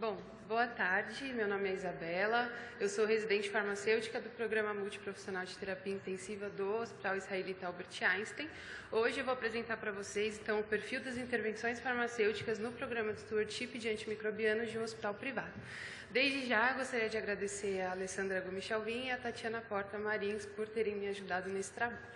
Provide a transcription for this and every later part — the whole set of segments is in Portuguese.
Bom, boa tarde. Meu nome é Isabela. Eu sou residente farmacêutica do Programa Multiprofissional de Terapia Intensiva do Hospital Israelita Albert Einstein. Hoje eu vou apresentar para vocês, então, o perfil das intervenções farmacêuticas no Programa de Stewardship de Antimicrobianos de um hospital privado. Desde já, gostaria de agradecer a Alessandra Gomes Chalvin e a Tatiana Porta Marins por terem me ajudado nesse trabalho.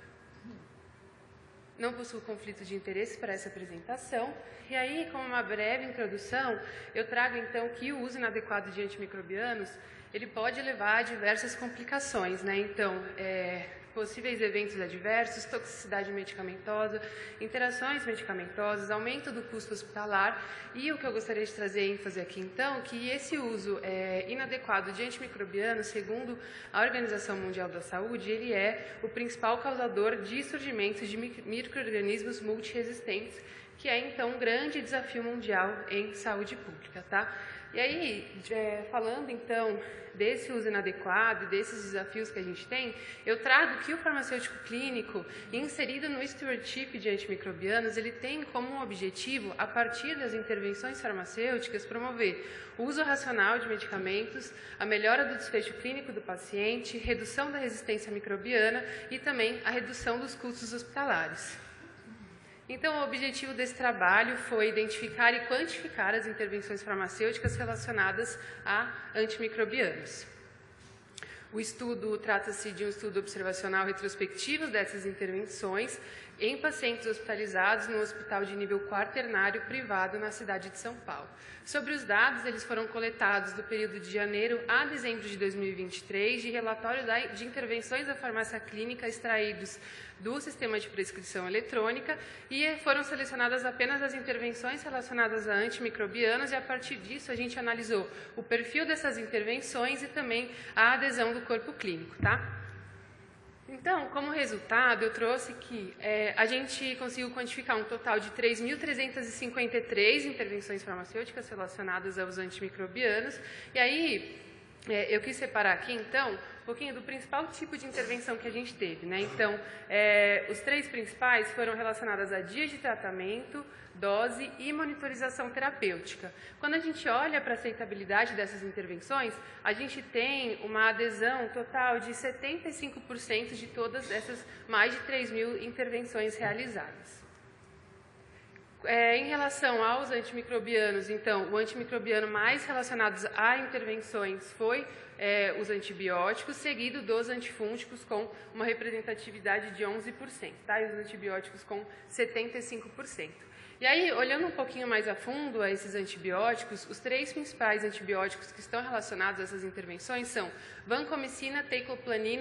Não possuo conflito de interesse para essa apresentação. E aí, como uma breve introdução, eu trago então que o uso inadequado de antimicrobianos, ele pode levar a diversas complicações, né? Então, possíveis eventos adversos, toxicidade medicamentosa, interações medicamentosas, aumento do custo hospitalar e o que eu gostaria de trazer ênfase aqui então, que esse uso inadequado de antimicrobianos, segundo a Organização Mundial da Saúde, ele é o principal causador de surgimento de micro-organismos multiresistentes, que é então um grande desafio mundial em saúde pública, tá? E aí, falando então desse uso inadequado e desses desafios que a gente tem, eu trago que o farmacêutico clínico, inserido no stewardship de antimicrobianos, ele tem como objetivo, a partir das intervenções farmacêuticas, promover o uso racional de medicamentos, a melhora do desfecho clínico do paciente, redução da resistência microbiana e também a redução dos custos hospitalares. Então, o objetivo desse trabalho foi identificar e quantificar as intervenções farmacêuticas relacionadas a antimicrobianos. O estudo trata-se de um estudo observacional retrospectivo dessas intervenções em pacientes hospitalizados no hospital de nível quaternário privado na cidade de São Paulo. Sobre os dados, eles foram coletados do período de janeiro a dezembro de 2023, de relatório de intervenções da farmácia clínica extraídos do sistema de prescrição eletrônica, e foram selecionadas apenas as intervenções relacionadas a antimicrobianos, e a partir disso a gente analisou o perfil dessas intervenções e também a adesão do corpo clínico, tá? Então, como resultado, eu trouxe que a gente conseguiu quantificar um total de 3.353 intervenções farmacêuticas relacionadas aos antimicrobianos. E aí, eu quis separar aqui, então, um pouquinho do principal tipo de intervenção que a gente teve, né? Então, os três principais foram relacionados a dias de tratamento, dose e monitorização terapêutica. Quando a gente olha para a aceitabilidade dessas intervenções, a gente tem uma adesão total de 75% de todas essas mais de 3.000 intervenções realizadas. Em relação aos antimicrobianos, então, o antimicrobiano mais relacionado a intervenções foi os antibióticos, seguido dos antifúngicos com uma representatividade de 11%, tá? E os antibióticos com 75%. E aí, olhando um pouquinho mais a fundo a esses antibióticos, os três principais antibióticos que estão relacionados a essas intervenções são vancomicina, teicoplanin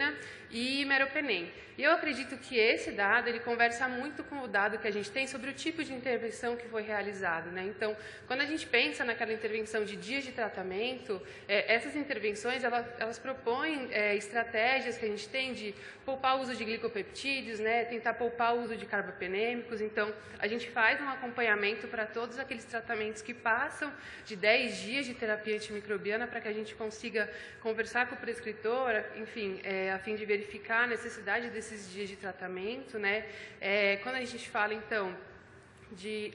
e meropenem. E eu acredito que esse dado, ele conversa muito com o dado que a gente tem sobre o tipo de intervenção que foi realizado, né? Então, quando a gente pensa naquela intervenção de dias de tratamento, essas intervenções, elas propõem estratégias que a gente tem de poupar o uso de glicopeptídeos, né? Tentar poupar o uso de carbapenêmicos. Então, a gente faz um acompanhamento para todos aqueles tratamentos que passam de 10 dias de terapia antimicrobiana, para que a gente consiga conversar com o prescritor, enfim, a fim de verificar a necessidade desses dias de tratamento, né? Quando a gente fala, então,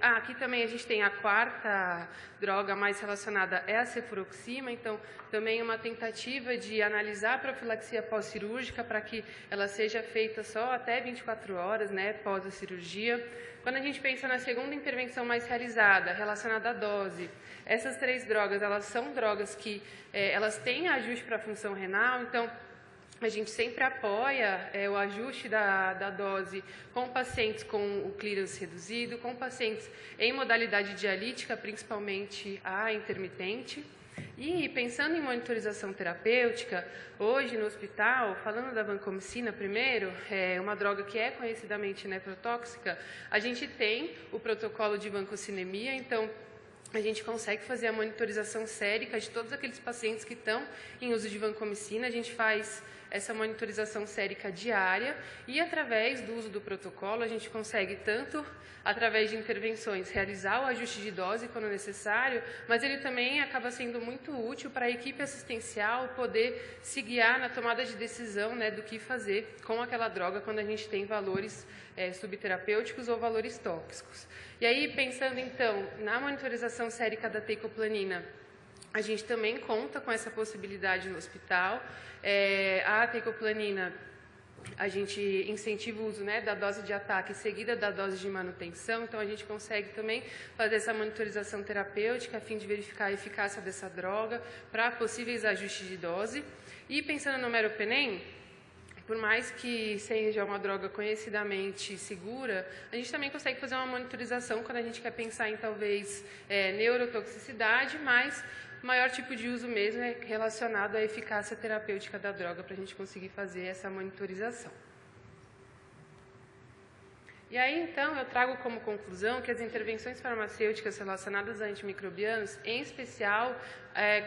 aqui também a gente tem a quarta droga mais relacionada é a cefuroxima, então também uma tentativa de analisar a profilaxia pós-cirúrgica para que ela seja feita só até 24 horas, né, pós a cirurgia. Quando a gente pensa na segunda intervenção mais realizada, relacionada à dose, essas três drogas, elas são drogas que elas têm ajuste para a função renal, então a gente sempre apoia o ajuste da dose com pacientes com o clearance reduzido, com pacientes em modalidade dialítica, principalmente a intermitente. E pensando em monitorização terapêutica, hoje no hospital, falando da vancomicina primeiro, uma droga que é conhecidamente nefrotóxica, a gente tem o protocolo de vancocinemia, então a gente consegue fazer a monitorização sérica de todos aqueles pacientes que estão em uso de vancomicina. A gente faz essa monitorização sérica diária e, através do uso do protocolo, a gente consegue tanto, através de intervenções, realizar o ajuste de dose quando necessário, mas ele também acaba sendo muito útil para a equipe assistencial poder se guiar na tomada de decisão, né, do que fazer com aquela droga quando a gente tem valores subterapêuticos ou valores tóxicos. E aí, pensando então na monitorização sérica da teicoplanina, a gente também conta com essa possibilidade no hospital. A tecoplanina, a gente incentiva o uso, né, da dose de ataque seguida da dose de manutenção, então a gente consegue também fazer essa monitorização terapêutica a fim de verificar a eficácia dessa droga para possíveis ajustes de dose. E pensando no meropenem, por mais que seja uma droga conhecidamente segura, a gente também consegue fazer uma monitorização quando a gente quer pensar em talvez neurotoxicidade, mas o maior tipo de uso mesmo é relacionado à eficácia terapêutica da droga, para a gente conseguir fazer essa monitorização. E aí, então, eu trago como conclusão que as intervenções farmacêuticas relacionadas a antimicrobianos, em especial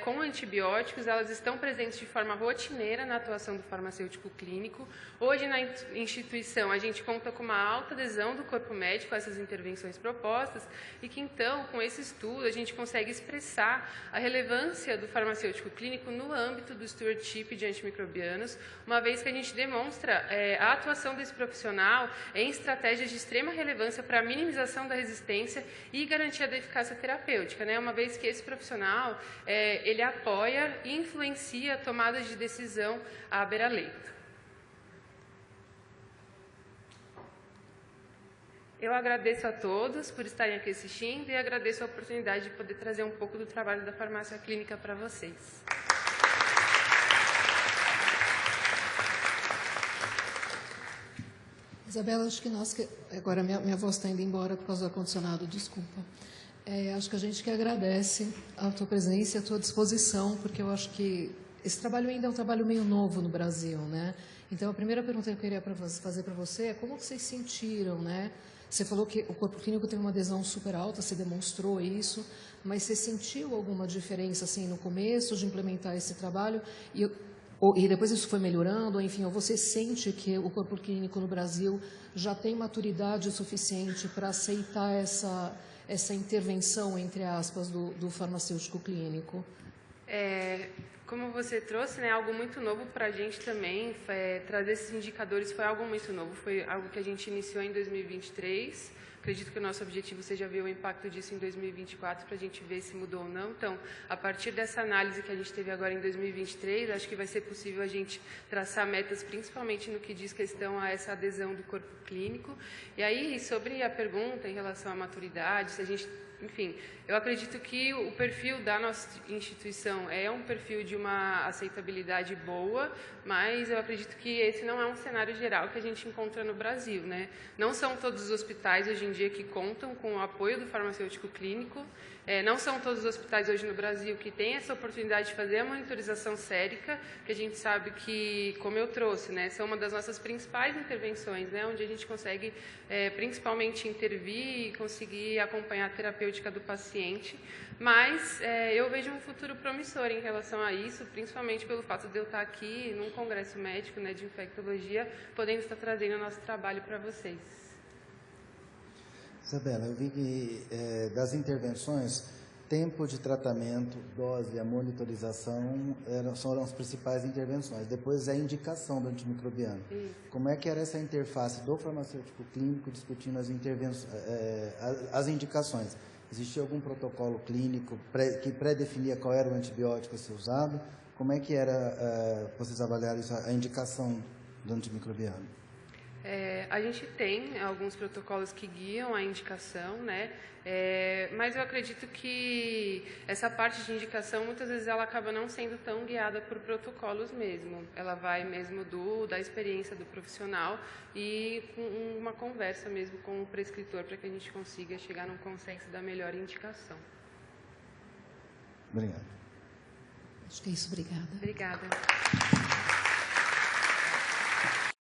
com antibióticos, elas estão presentes de forma rotineira na atuação do farmacêutico clínico. Hoje, na instituição, a gente conta com uma alta adesão do corpo médico a essas intervenções propostas e que, então, com esse estudo, a gente consegue expressar a relevância do farmacêutico clínico no âmbito do stewardship de antimicrobianos, uma vez que a gente demonstra a atuação desse profissional em estratégias de extrema relevância para a minimização da resistência e garantia da eficácia terapêutica, né? Uma vez que esse profissional ele apoia e influencia tomadas de decisão à beira-leito. Eu agradeço a todos por estarem aqui assistindo e agradeço a oportunidade de poder trazer um pouco do trabalho da farmácia clínica para vocês. Isabela, acho que agora minha voz está indo embora por causa do ar-condicionado, desculpa. Acho que a gente que agradece a tua presença e a tua disposição, porque eu acho que esse trabalho ainda é um trabalho meio novo no Brasil, né? Então, a primeira pergunta que eu queria fazer para você é como vocês sentiram, né? Você falou que o corpo clínico teve uma adesão super alta, você demonstrou isso, mas você sentiu alguma diferença, assim, no começo de implementar esse trabalho? E depois isso foi melhorando, enfim, ou você sente que o corpo clínico no Brasil já tem maturidade suficiente para aceitar essa intervenção, entre aspas, do farmacêutico clínico? Como você trouxe, né, algo muito novo para a gente também, trazer esses indicadores foi algo muito novo, foi algo que a gente iniciou em 2023, acredito que o nosso objetivo seja ver o impacto disso em 2024, para a gente ver se mudou ou não. Então, a partir dessa análise que a gente teve agora em 2023, acho que vai ser possível a gente traçar metas, principalmente no que diz questão a essa adesão do corpo clínico. E aí, sobre a pergunta em relação à maturidade, se a gente... Enfim, eu acredito que o perfil da nossa instituição é um perfil de uma aceitabilidade boa, mas eu acredito que esse não é um cenário geral que a gente encontra no Brasil, né? Não são todos os hospitais hoje em dia que contam com o apoio do farmacêutico clínico, não são todos os hospitais hoje no Brasil que têm essa oportunidade de fazer a monitorização sérica, que a gente sabe que, como eu trouxe, né, são uma das nossas principais intervenções, né, onde a gente consegue principalmente intervir e conseguir acompanhar a terapêutica do paciente, mas eu vejo um futuro promissor em relação a isso, principalmente pelo fato de eu estar aqui num congresso médico, né, de infectologia, podendo estar trazendo o nosso trabalho para vocês. Isabela, eu vi que das intervenções, tempo de tratamento, dose e a monitorização foram as principais intervenções. Depois a indicação do antimicrobiano. Como é que era essa interface do farmacêutico clínico discutindo as indicações? Existia algum protocolo clínico que pré-definia qual era o antibiótico a ser usado? Como é que era, vocês avaliaram isso, a indicação do antimicrobiano? A gente tem alguns protocolos que guiam a indicação, né? Mas eu acredito que essa parte de indicação, muitas vezes, ela acaba não sendo tão guiada por protocolos mesmo. Ela vai mesmo da experiência do profissional e com uma conversa mesmo com o prescritor para que a gente consiga chegar num consenso da melhor indicação. Obrigado. Acho que é isso. Obrigada. Obrigada.